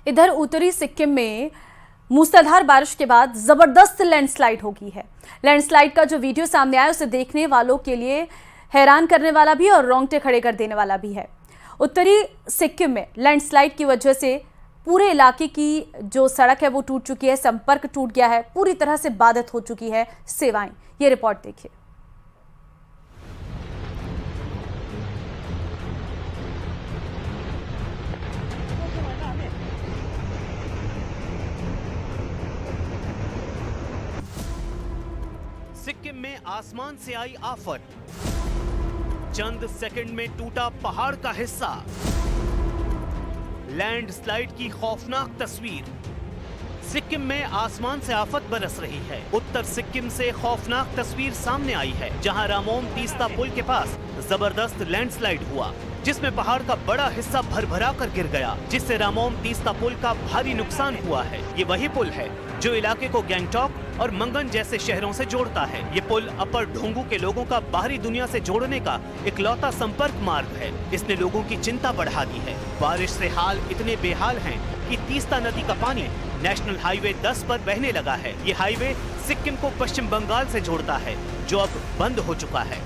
इधर उत्तरी सिक्किम में मूसलाधार बारिश के बाद जबरदस्त लैंडस्लाइड हो गई है। लैंडस्लाइड का जो वीडियो सामने आया उसे देखने वालों के लिए हैरान करने वाला भी और रोंगटे खड़े कर देने वाला भी है। उत्तरी सिक्किम में लैंडस्लाइड की वजह से पूरे इलाके की जो सड़क है वो टूट चुकी है, संपर्क टूट गया है, पूरी तरह से बाधित हो चुकी है सेवाएं। ये रिपोर्ट देखिए। सिक्किम में आसमान से आई आफत, चंद सेकंड में टूटा पहाड़ का हिस्सा, लैंडस्लाइड की खौफनाक तस्वीर। सिक्किम में आसमान से आफत बरस रही है। उत्तर सिक्किम से खौफनाक तस्वीर सामने आई है, जहां रामोम तीस्ता पुल के पास जबरदस्त लैंडस्लाइड हुआ, जिसमें पहाड़ का बड़ा हिस्सा भरभरा कर गिर गया, जिससे रामोम तीस्ता पुल का भारी नुकसान हुआ है। ये वही पुल है जो इलाके को गैंगटॉक और मंगन जैसे शहरों से जोड़ता है। ये पुल अपर ढोंगू के लोगों का बाहरी दुनिया से जोड़ने का इकलौता संपर्क मार्ग है। इसने लोगों की चिंता बढ़ा दी है। बारिश से हाल इतने बेहाल हैं कि तीस्ता नदी का पानी नेशनल हाईवे 10 पर बहने लगा है। ये हाईवे सिक्किम को पश्चिम बंगाल से जोड़ता है, जो अब बंद हो चुका है।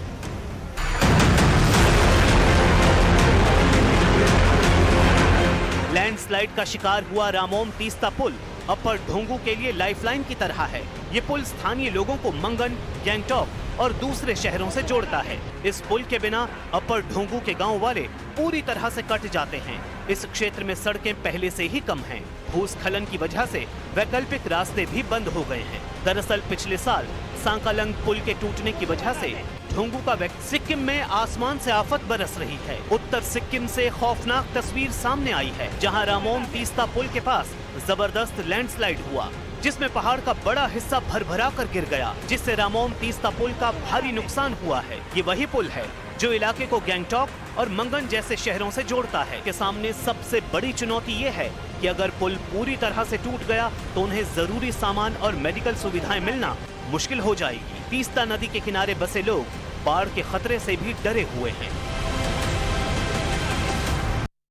लैंडस्लाइड का शिकार हुआ रामोम तीस्ता पुल अपर ढोंगू के लिए लाइफलाइन की तरह है। ये पुल स्थानीय लोगों को मंगन, गैंगटॉक और दूसरे शहरों से जोड़ता है। इस पुल के बिना अपर ढोंगू के गांव वाले पूरी तरह से कट जाते हैं। इस क्षेत्र में सड़कें पहले से ही कम हैं। भूस्खलन की वजह से वैकल्पिक रास्ते भी बंद हो गए हैं। दरअसल पिछले साल सांकालंग पुल के टूटने की वजह से ढोंगू का सिक्किम में आसमान से आफत बरस रही है। उत्तर सिक्किम से खौफनाक तस्वीर सामने आई है, जहां रामोम तीस्ता पुल के पास जबरदस्त लैंडस्लाइड हुआ, जिसमें पहाड़ का बड़ा हिस्सा भरभरा कर गिर गया, जिससे रामोम तीस्ता पुल का भारी नुकसान हुआ है। ये वही पुल है जो इलाके को गैंगटॉक और मंगन जैसे शहरों से जोड़ता है। के सामने सबसे बड़ी चुनौती ये है कि अगर पुल पूरी तरह से टूट गया तो उन्हें जरूरी सामान और मेडिकल सुविधाएं मिलना मुश्किल हो जाएगी। तीस्ता नदी के किनारे बसे लोग बाढ़ के खतरे से भी डरे हुए हैं।